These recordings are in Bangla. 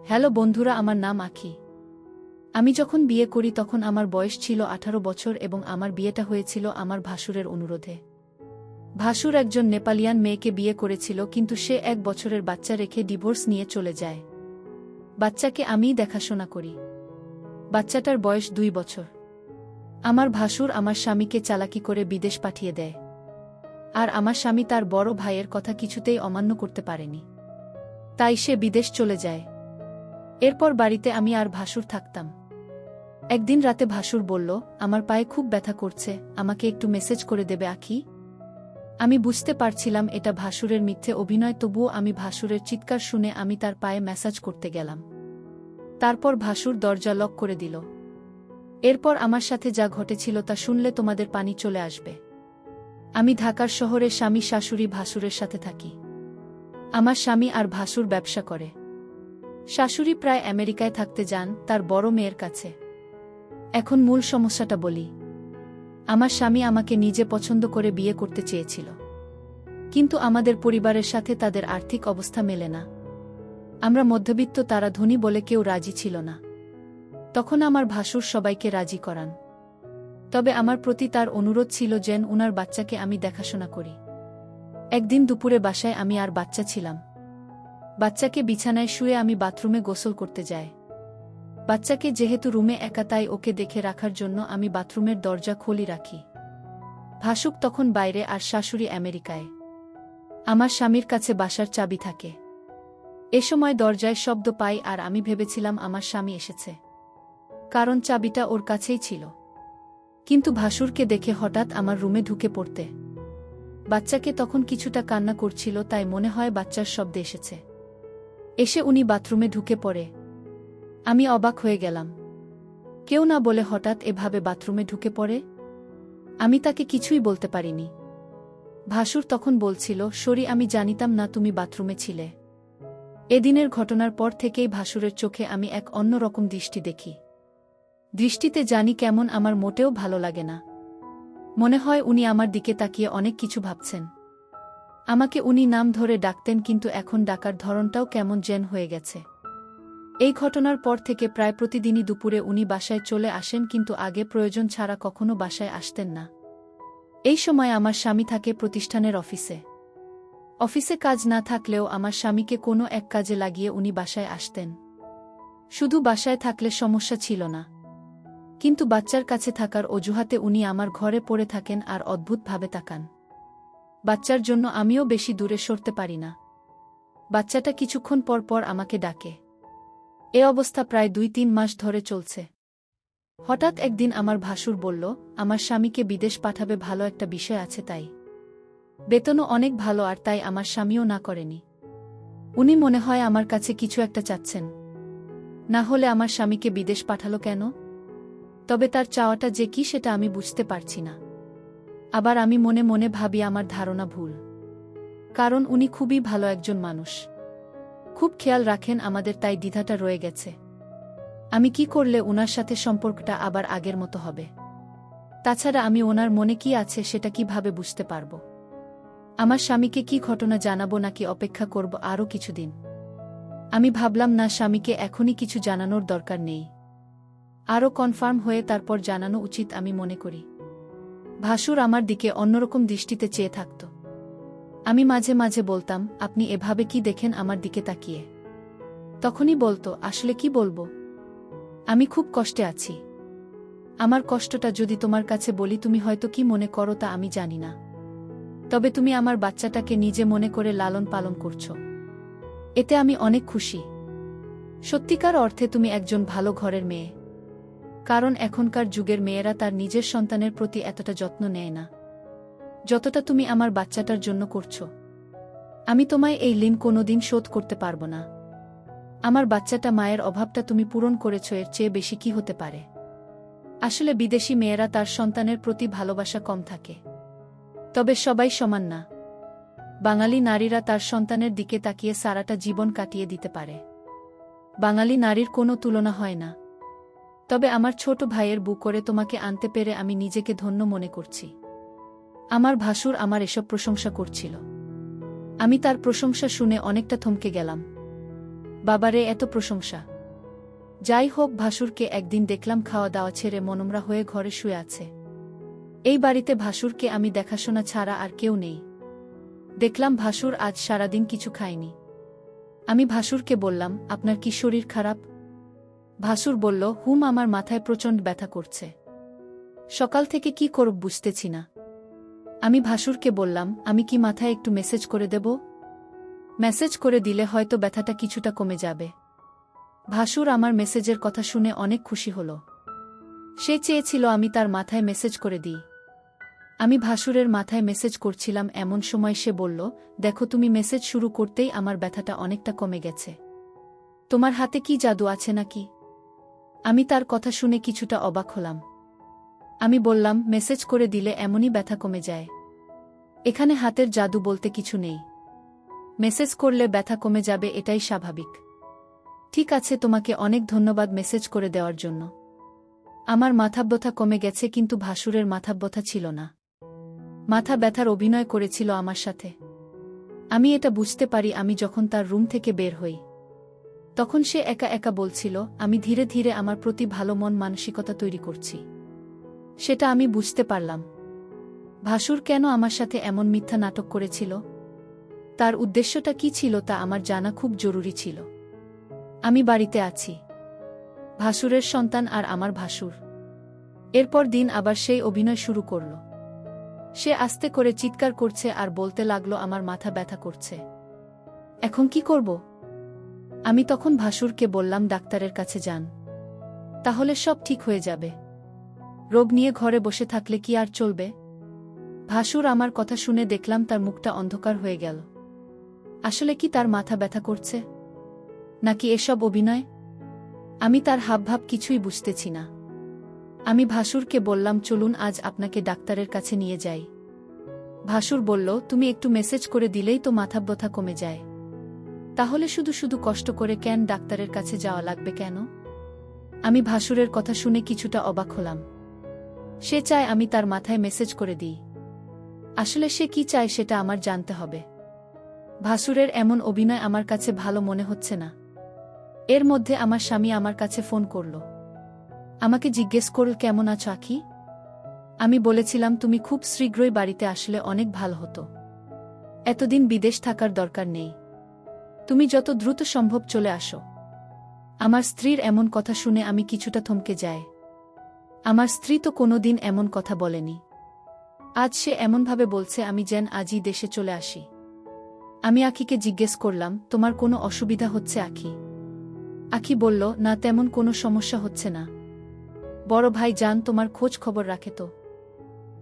হ্যালো বন্ধুরা, আমার নাম আখি। আমি যখন বিয়ে করি তখন আমার বয়স ছিল 18 বছর এবং আমার বিয়েটা হয়েছিল আমার ভাসুরের অনুরোধে। ভাসুর একজন নেপালিয়ান মেয়েকে বিয়ে করেছিল, কিন্তু সে 1 বছরের বাচ্চা রেখে ডিভোর্স নিয়ে চলে যায়। বাচ্চাকে আমিই দেখাশোনা করি। বাচ্চাটার বয়স 2 বছর। আমার ভাসুর আমার স্বামীকে চালাকি করে বিদেশ পাঠিয়ে দেয়, আর আমার স্বামী তার বড় ভাইয়ের কথা কিছুতেই অমান্য করতে পারেনি, তাই সে বিদেশ চলে যায়। এরপর বাড়িতে আমি আর ভাসুর থাকতাম। একদিন রাতে ভাসুর বলল, আমার পায়ে খুব ব্যথা করছে, আমাকে একটু মেসেজ করে দেবে আখি। আমি বুঝতে পারছিলাম এটা ভাসুরের মিথ্যে অভিনয়, তবুও আমি ভাসুরের চিৎকার শুনে আমি তার পায়ে ম্যাসাজ করতে গেলাম। তারপর ভাসুর দরজা লক করে দিল। এরপর আমার সাথে যা ঘটেছিল তা শুনলে তোমাদের পানি চলে আসবে। আমি ঢাকার শহরে স্বামী শাশুড়ি ভাসুরের সাথে থাকি। আমার স্বামী আর ভাসুর ব্যবসা করে। শাশুড়ি প্রায় আমেরিকায় থাকতে যান তার বড় মেয়ের কাছে। এখন মূল সমস্যাটা বলি। আমার স্বামী আমাকে নিজে পছন্দ করে বিয়ে করতে চেয়েছিল, কিন্তু আমাদের পরিবারের সাথে তাদের আর্থিক অবস্থা মেলে না। আমরা মধ্যবিত্ত, তারা ধনী বলে কেউ রাজি ছিল না। তখন আমার ভাসুর সবাইকে রাজি করান, তবে আমার প্রতি তার অনুরোধ ছিল যেন উনার বাচ্চাকে আমি দেখাশোনা করি। একদিন দুপুরে বাসায় আমি আর বাচ্চা ছিলাম। বাচ্চাকে বিছানায় শুয়ে আমি বাথরুমে গোসল করতে যাই। বাচ্চাকে যেহেতু রুমে একা, তাই ওকে দেখে রাখার জন্য আমি বাথরুমের দরজা খোলি রাখি। ভাসুক তখন বাইরে আর শাশুড়ি আমেরিকায়। আমার স্বামীর কাছে বাসার চাবি থাকে। এ সময় দরজায় শব্দ পাই আর আমি ভেবেছিলাম আমার স্বামী এসেছে, কারণ চাবিটা ওর কাছেই ছিল। কিন্তু ভাসুরকে দেখে হঠাৎ আমার রুমে ঢুকে পড়তে। বাচ্চাকে তখন কিছুটা কান্না করছিল, তাই মনে হয় বাচ্চার শব্দে এসেছে। এসে উনি বাথরুমে ঢুকে পড়ে। আমি অবাক হয়ে গেলাম। কেউ না বলে হঠাৎ এভাবে বাথরুমে ঢুকে পড়ে। আমি তাকে কিছুই বলতে পারিনি। ভাসুর তখন বলছিল, সরি, আমি জানিতাম না তুমি বাথরুমে ছিলে। এদিনের ঘটনার পর থেকেই ভাসুরের চোখে আমি এক অন্যরকম দৃষ্টি দেখি। দৃষ্টিতে জানি কেমন, আমার মোটেও ভালো লাগে না। মনে হয় উনি আমার দিকে তাকিয়ে অনেক কিছু ভাবছেন। আমাকে উনি নাম ধরে ডাকতেন, কিন্তু এখন ডাকার ধরনটাও কেমন যেন হয়ে গেছে। এই ঘটনার পর থেকে প্রায় প্রতিদিনই দুপুরে উনি বাসায় চলে আসেন, কিন্তু আগে প্রয়োজন ছাড়া কখনো বাসায় আসতেন না। এই সময় আমার স্বামী থাকে প্রতিষ্ঠানের অফিসে। অফিসে কাজ না থাকলেও আমার স্বামীকে কোনো এক কাজে লাগিয়ে উনি বাসায় আসতেন। শুধু বাসায় থাকলে সমস্যা ছিল না, কিন্তু বাচ্চার কাছে থাকার অজুহাতে উনি আমার ঘরে পড়ে থাকেন আর অদ্ভুতভাবে তাকান। বাচ্চার জন্য আমিও বেশি দূরে সরতে পারি না। বাচ্চাটা কিছুক্ষণ পর পর আমাকে ডাকে। এ অবস্থা প্রায় 2-3 মাস ধরে চলছে। হঠাৎ একদিন আমার ভাসুর বলল, আমার স্বামীকে বিদেশ পাঠাবে, ভালো একটা বিষয় আছে তাই। বেতনও অনেক ভালো, আর তাই আমার স্বামীও না করেনি। উনি মনে হয় আমার কাছে কিছু একটা চাচ্ছেন, না হলে আমার স্বামীকে বিদেশ পাঠালো কেন? তবে তার চাওয়াটা যে কি সেটা আমি বুঝতে পারছি না। আবার আমি মনে মনে ভাবি আমার ধারণা ভুল, কারণ উনি খুবই ভালো একজন মানুষ, খুব খেয়াল রাখেন আমাদের, তাই দ্বিধাটা রয়ে গেছে। আমি কি করলে উনার সাথে সম্পর্কটা আবার আগের মতো হবে? তাছাড়া আমি ওনার মনে কি আছে সেটা কিভাবে বুঝতে পারব? আমার স্বামীকে কি ঘটনা জানাবো, নাকি অপেক্ষা করব আরও কিছুদিন? আমি ভাবলাম না, স্বামীকে এখনই কিছু জানানোর দরকার নেই, আরও কনফার্ম হয়ে তারপর জানানো উচিত আমি মনে করি। ভাসুর আমার দিকে অন্যরকম দৃষ্টিতে চেয়ে থাকত। আমি মাঝে মাঝে বলতাম, আপনি এভাবে কি দেখেন আমার দিকে তাকিয়ে? তখনই বলতো, আসলে কি বলবো, আমি খুব কষ্টে আছি। আমার কষ্টটা যদি তোমার কাছে বলি তুমি হয়তো কি মনে করো তা আমি জানি না, তবে তুমি আমার বাচ্চাটাকে নিজে মনে করে লালন পালন করছো, এতে আমি অনেক খুশি। সত্যিকার অর্থে তুমি একজন ভালো ঘরের মেয়ে, কারণ এখনকার যুগের মেয়েরা তার নিজের সন্তানের প্রতি এতটা যত্ন নেয় না যতটা তুমি আমার বাচ্চাটার জন্য করছো। আমি তোমায় এই ঋণ কোনোদিন শোধ করতে পারবো না। আমার বাচ্চাটা মায়ের অভাবটা তুমি পূরণ করেছো, এর চেয়ে বেশি কি হতে পারে? আসলে বিদেশি মেয়েরা তার সন্তানের প্রতি ভালোবাসা কম থাকে, তবে সবাই সমান না। বাঙালি নারীরা তার সন্তানের দিকে তাকিয়ে সারাটা জীবন কাটিয়ে দিতে পারে। বাঙালি নারীর কোনো তুলনা হয় না। তবে আমার ছোট ভাইয়ের বুক করে তোমাকে আনতে পেরে আমি নিজেকে ধন্য মনে করছি। আমার ভাসুর আমার এসব প্রশংসা করছিল। আমি তার প্রশংসা শুনে অনেকটা থমকে গেলাম। বাবারে, এত প্রশংসা! যাই হোক, ভাসুরকে একদিন দেখলাম খাওয়া দাওয়া ছেড়ে মনমরা হয়ে ঘরে শুয়ে আছে। এই বাড়িতে ভাসুরকে আমি দেখাশোনা ছাড়া আর কেউ নেই। দেখলাম ভাসুর আজ সারাদিন কিছু খায়নি। আমি ভাসুরকে বললাম, আপনার কি শরীর খারাপ? ভাসুর বলল, আমার মাথায় প্রচণ্ড ব্যথা করছে। সকাল থেকে কি করব বুঝতেছি না। আমি ভাসুরকে বললাম, আমি কি মাথায় একটু মেসেজ করে দেব? মেসেজ করে দিলে হয়তো ব্যথাটা কিছুটা কমে যাবে। ভাসুর আমার মেসেজের কথা শুনে অনেক খুশি হল। সে চেয়েছিল আমি তার মাথায় মেসেজ করে দিই। আমি ভাসুরের মাথায় মেসেজ করছিলাম, এমন সময় সে বলল, দেখো, তুমি মেসেজ শুরু করতেই আমার ব্যথাটা অনেকটা কমে গেছে। তোমার হাতে কি জাদু আছে নাকি? আমি তার কথা শুনে কিছুটা অবাক হলাম। আমি বললাম, মেসেজ করে দিলে এমনই ব্যথা কমে যায়। এখানে হাতের জাদু বলতে কিছু নেই। মেসেজ করলে ব্যথা কমে যাবে, এটাই স্বাভাবিক। ঠিক আছে, তোমাকে অনেক ধন্যবাদ মেসেজ করে দেওয়ার জন্য। আমার মাথা ব্যথা কমে গেছে, কিন্তু ভাসুরের মাথা ব্যথা ছিল না। মাথা ব্যথার অভিনয় করেছিল আমার সাথে। আমি এটা বুঝতে পারি আমি যখন তার রুম থেকে বের হই। তখন সে একা একা বলছিল, আমি ধীরে ধীরে আমার প্রতি ভালো মন মানসিকতা তৈরি করছি। সেটা আমি বুঝতে পারলাম। ভাসুর কেন আমার সাথে এমন মিথ্যা নাটক করেছিল? তার উদ্দেশ্যটা কি ছিল তা আমার জানা খুব জরুরি ছিল। আমি বাড়িতে আছি, ভাসুরের সন্তান আর আমার ভাসুর। এরপর দিন আবার সেই অভিনয় শুরু করল। সে আস্তে করে চিৎকার করছে আর বলতে লাগলো, আমার মাথা ব্যথা করছে। এখন কি করব? আমি তখন ভাসুরকে বললাম, ডাক্তারের কাছে যান, তাহলে সব ঠিক হয়ে যাবে। রোগ নিয়ে ঘরে বসে থাকলে কি আর চলবে? ভাসুর আমার কথা শুনে দেখলাম তার মুখটা অন্ধকার হয়ে গেল। আসলে কি তার মাথা ব্যথা করছে, নাকি এসব অভিনয়? আমি তার হাবভাব কিছুই বুঝতেছি না। আমি ভাসুরকে বললাম, চলুন আজ আপনাকে ডাক্তারের কাছে নিয়ে যাই। ভাসুর বলল, তুমি একটু মেসেজ করে দিলেই তো মাথা ব্যথা কমে যায়। তাহলে শুধু শুধু কষ্ট করে কেন ডাক্তারের কাছে যাওয়া লাগবে কেন? আমি ভাসুরের কথা শুনে কিছুটা অবাক হলাম। সে চায় আমি তার মাথায় মেসেজ করে দিই। আসলে সে কি চায় সেটা আমার জানতে হবে। ভাসুরের এমন অভিনয় আমার কাছে ভালো মনে হচ্ছে না। এর মধ্যে আমার স্বামী আমার কাছে ফোন করল। আমাকে জিজ্ঞেস করল, কেমন আছো আখি? আমি বলেছিলাম, তুমি খুব শীঘ্রই বাড়িতে আসলে অনেক ভালো হতো। এতদিন বিদেশ থাকার দরকার নেই। তুমি যত দ্রুত সম্ভব চলে আসো। আমার স্ত্রীর এমন কথা শুনে আমি কিছুটা থমকে যাই। আমার স্ত্রী তো কোনোদিন এমন কথা বলেনি। আজ সে এমনভাবে বলছে আমি যেন আজই দেশে চলে আসি। আমি আখিকে জিজ্ঞেস করলাম, তোমার কোনো অসুবিধা হচ্ছে আখি? আখি বলল, না, তেমন কোনো সমস্যা হচ্ছে না। বড় ভাই জান তোমার খোঁজ খবর রাখে তো?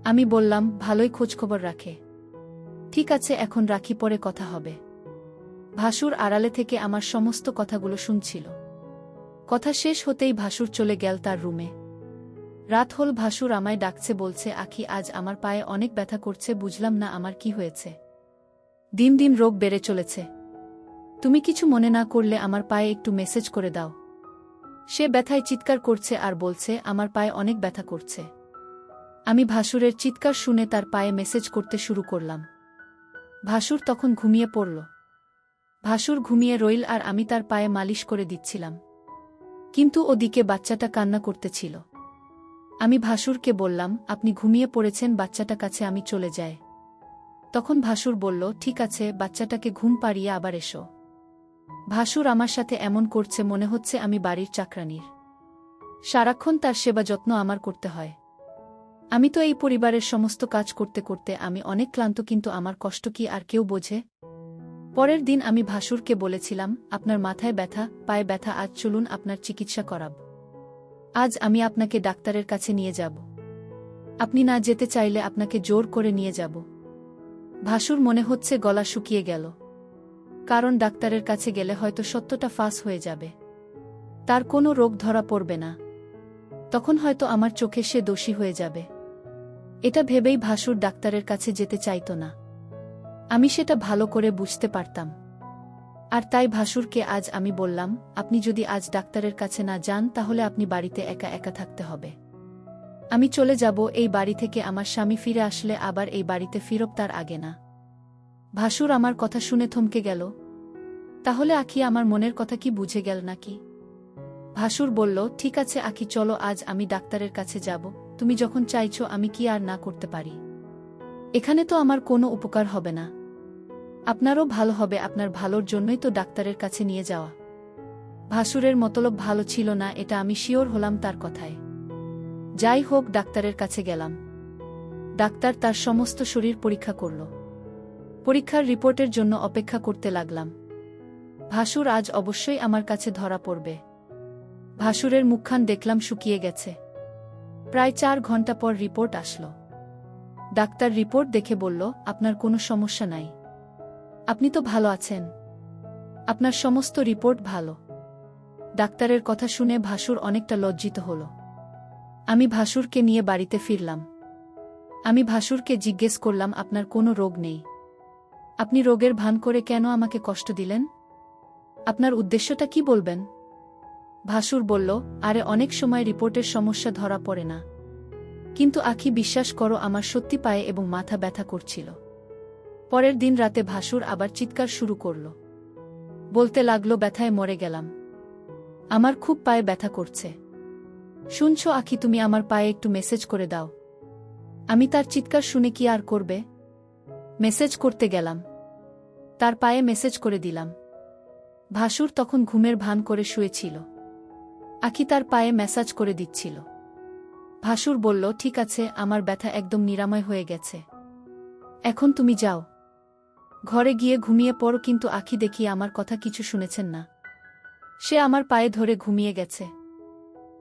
আমি বললাম, ভালোই খোঁজ খবর রাখে। ঠিক আছে, এখন রাখি, পরে কথা হবে। ভাসুর আড়ালে থেকে আমার সমস্ত কথাগুলো শুনছিল। কথা শেষ হতেই ভাসুর চলে গেল তার রুমে। রাত হল, ভাসুর আমায় ডাকছে, বলছে, আখি, আজ আমার পায়ে অনেক ব্যথা করছে, বুঝলাম না আমার কি হয়েছে। দিন দিন রোগ বেড়ে চলেছে। তুমি কিছু মনে না করলে আমার পায়ে একটু মেসেজ করে দাও। সে ব্যথায় চিৎকার করছে আর বলছে, আমার পায়ে অনেক ব্যথা করছে। আমি ভাসুরের চিৎকার শুনে তার পায়ে মেসেজ করতে শুরু করলাম। ভাসুর তখন ঘুমিয়ে পড়ল। ভাসুর ঘুমিয়ে রইল আর আমি তার পায়ে মালিশ করে দিচ্ছিলাম। কিন্তু ওদিকে বাচ্চাটা কান্না করতেছিল। আমি ভাসুরকে বললাম, আপনি ঘুমিয়ে পড়েছেন, বাচ্চাটা কাছে আমি চলে যাই। তখন ভাসুর বলল, ঠিক আছে, বাচ্চাটাকে ঘুম পাড়িয়ে আবার এসো। ভাসুর আমার সাথে এমন করছে মনে হচ্ছে আমি বাড়ির চাকরানির। সারাক্ষণ তার সেবা যত্ন আমার করতে হয়। আমি তো এই পরিবারের সমস্ত কাজ করতে করতে আমি অনেক ক্লান্ত, কিন্তু আমার কষ্ট কি আর কেউ বোঝে? পরের দিন আমি ভাসুরকে বলেছিলাম, আপনার মাথায় ব্যথা, পায়ে ব্যথা, আজ চলুন আপনার চিকিৎসা করাব। আজ আমি আপনাকে ডাক্তারের কাছে নিয়ে যাব। আপনি না যেতে চাইলে আপনাকে জোর করে নিয়ে যাব। ভাসুর মনে হচ্ছে গলা শুকিয়ে গেল। কারণ ডাক্তারের কাছে গেলে হয়তো সত্যটা ফাঁস হয়ে যাবে। তার কোনো রোগ ধরা পড়বে না। তখন হয়তো আমার চোখে সে দোষী হয়ে যাবে। এটা ভেবেই ভাসুর ডাক্তারের কাছে যেতে চাইত না। আমি সেটা ভালো করে বুঝতে পারতাম। আর তাই ভাসুরকে আজ আমি বললাম, আপনি যদি আজ ডাক্তারের কাছে না যান তাহলে আপনি বাড়িতে একা একা থাকতে হবে। আমি চলে যাব এই বাড়ি থেকে, আমার স্বামী ফিরে আসলে আবার এই বাড়িতে ফিরব, তার আগে না। ভাসুর আমার কথা শুনে থমকে গেল। তাহলে আখি আমার মনের কথা কি বুঝে গেল নাকি? ভাসুর বলল, ঠিক আছে আখি, চলো আজ আমি ডাক্তারের কাছে যাব। তুমি যখন চাইছো আমি কি আর না করতে পারি? এখানে তো আমার কোনো উপকার হবে না, আপনারও ভালো হবে, আপনার ভালোর জন্যই তো ডাক্তারের কাছে নিয়ে যাওয়া। ভাসুরের মতলব ভালো ছিল না, এটা আমি শিওর হলাম তার কথায়। যাই হোক, ডাক্তারের কাছে গেলাম। ডাক্তার তার সমস্ত শরীর পরীক্ষা করল। পরীক্ষার রিপোর্টের জন্য অপেক্ষা করতে লাগলাম। ভাসুর আজ অবশ্যই আমার কাছে ধরা পড়বে। ভাসুরের মুখখান দেখলাম শুকিয়ে গেছে। প্রায় 4 ঘন্টা পর রিপোর্ট আসলো। ডাক্তার রিপোর্ট দেখে বলল, আপনার কোনো সমস্যা নাই, আপনি তো ভালো আছেন, আপনার সমস্ত রিপোর্ট ভালো। ডাক্তারের কথা শুনে ভাসুর অনেকটা লজ্জিত হল। আমি ভাসুরকে নিয়ে বাড়িতে ফিরলাম। আমি ভাসুরকে জিজ্ঞেস করলাম, আপনার কোনো রোগ নেই, আপনি রোগের ভান করে কেন আমাকে কষ্ট দিলেন? আপনার উদ্দেশ্যটা কি বলবেন? ভাসুর বলল, আরে অনেক সময় রিপোর্টের সমস্যা ধরা পড়ে না, কিন্তু আখি বিশ্বাস করো আমার সত্যি পায়ে এবং মাথা ব্যথা করছিল। পরের দিন রাতে ভাসুর আবার চিৎকার শুরু করল। বলতে লাগলো, ব্যথায় মরে গেলাম, আমার খুব পায়ে ব্যথা করছে। শুনছো আখি, তুমি আমার পায়ে একটু মেসেজ করে দাও। আমি তার চিৎকার শুনে কি আর করবে, মেসেজ করতে গেলাম, তার পায়ে মেসেজ করে দিলাম। ভাসুর তখন ঘুমের ভান করে শুয়েছিল। আখি তার পায়ে ম্যাসাজ করে দিচ্ছিল। ভাসুর বলল, ঠিক আছে, আমার ব্যথা একদম নিরাময় হয়ে গেছে, এখন তুমি যাও, ঘরে গিয়ে ঘুমিয়ে পড়ো। কিন্তু আখি দেখি আমার কথা কিছু শুনেছেন না, সে আমার পায়ে ধরে ঘুমিয়ে গেছে।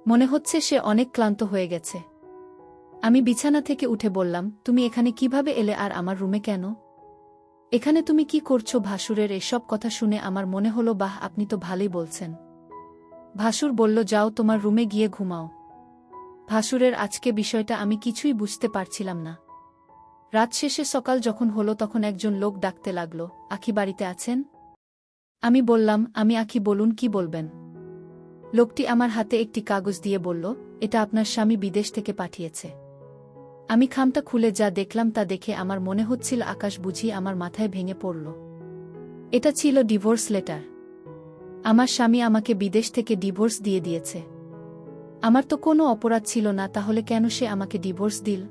মনে হচ্ছে সে অনেক ক্লান্ত হয়ে গেছে। আমি বিছানা থেকে উঠে বললাম, তুমি এখানে কিভাবে এলে আর আমার রুমে কেন? এখানে তুমি কি করছো? ভাসুরের এসব কথা শুনে আমার মনে হলো, বাহ, আপনি তো ভালোই বলছেন। ভাসুর বলল, যাও তোমার রুমে গিয়ে ঘুমাও। ভাসুরের আজকে বিষয়টা আমি কিছুই বুঝতে পারছিলাম না। রাত শেষে সকাল যখন হলো তখন একজন লোক ডাকতে লাগল, আখি বাড়িতে আছেন? আমি বললাম, আমি আখি, বলুন কি বলবেন। লোকটি আমার হাতে একটি কাগজ দিয়ে বলল, এটা আপনার স্বামী বিদেশ থেকে পাঠিয়েছে। আমি খামটা খুলে যা দেখলাম তা দেখে আমার মনে হচ্ছিল আকাশ বুঝি আমার মাথায় ভেঙে পড়ল। এটা ছিল ডিভোর্স লেটার। আমার স্বামী আমাকে বিদেশ থেকে ডিভোর্স দিয়ে দিয়েছে। আমার তো কোনো অপরাধ ছিল না, তাহলে কেন সে আমাকে ডিভোর্স দিল?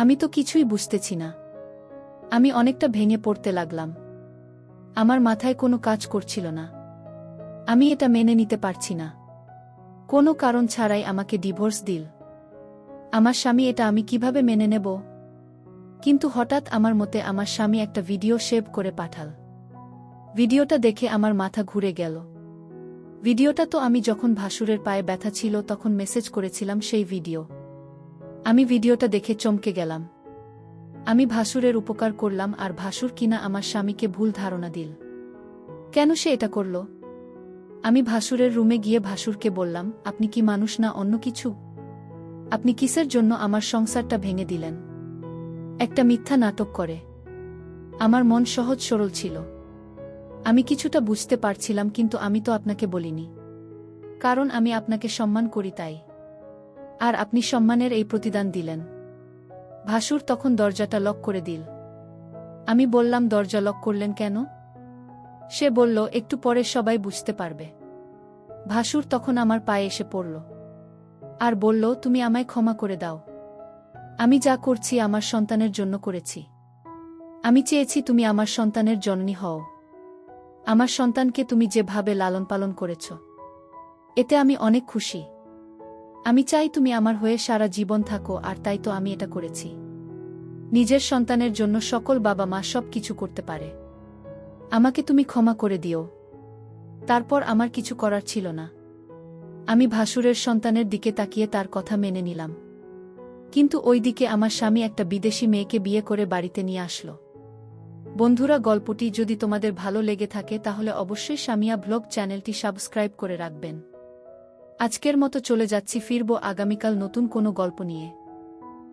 আমি তো কিছুই বুঝতেছি না। আমি অনেকটা ভেঙে পড়তে লাগলাম। আমার মাথায় কোনো কাজ করছিল না। আমি এটা মেনে নিতে পারছি না, কোনো কারণ ছাড়াই আমাকে ডিভোর্স দিল আমার স্বামী, এটা আমি কিভাবে মেনে নেব? কিন্তু হঠাৎ আমার মতে আমার স্বামী একটা ভিডিও সেভ করে পাঠাল। ভিডিওটা দেখে আমার মাথা ঘুরে গেল। ভিডিওটা তো আমি যখন ভাসুরের পায়ে ব্যথা ছিল তখন মেসেজ করেছিলাম সেই ভিডিও। আমি ভিডিওটা দেখে চমকে গেলাম। আমি ভাসুরের উপকার করলাম আর ভাসুর কিনা আমার স্বামীকে ভুল ধারণা দিল। কেন সে এটা করল? আমি ভাসুরের রুমে গিয়ে ভাসুরকে বললাম, আপনি কি মানুষ না অন্য কিছু? আপনি কিসের জন্য আমার সংসারটা ভেঙে দিলেন? একটা মিথ্যা নাটক করে। আমার মন সহজ সরল ছিল। আমি কিছুটা বুঝতে পারছিলাম, কিন্তু আমি তো আপনাকে বলিনি, কারণ আমি আপনাকে সম্মান করি তাই। আর আপনি সম্মানের এই প্রতিদান দিলেন। ভাসুর তখন দরজাটা লক করে দিল। আমি বললাম, দরজা লক করলেন কেন? সে বলল, একটু পরে সবাই বুঝতে পারবে। ভাসুর তখন আমার পায়ে এসে পড়ল আর বলল, তুমি আমায় ক্ষমা করে দাও। আমি যা করছি আমার সন্তানের জন্য করেছি। আমি চেয়েছি তুমি আমার সন্তানের জননী হও। আমার সন্তানকে তুমি যেভাবে লালন পালন করেছ, এতে আমি অনেক খুশি। আমি চাই তুমি আমার হয়ে সারা জীবন থাকো, আর তাই তো আমি এটা করেছি। নিজের সন্তানের জন্য সকল বাবা মা সব কিছু করতে পারে। আমাকে তুমি ক্ষমা করে দিও। তারপর আমার কিছু করার ছিল না। আমি ভাসুরের সন্তানের দিকে তাকিয়ে তার কথা মেনে নিলাম। কিন্তু ওই দিকে আমার স্বামী একটা বিদেশি মেয়েকে বিয়ে করে বাড়িতে নিয়ে আসলো। বন্ধুরা, গল্পটি যদি তোমাদের ভালো লেগে থাকে তাহলে অবশ্যই সামিয়া ব্লগ চ্যানেলটি সাবস্ক্রাইব করে রাখবেন। আজকের মতো চলে যাচ্ছি, ফিরব আগামীকাল নতুন কোনো গল্প নিয়ে।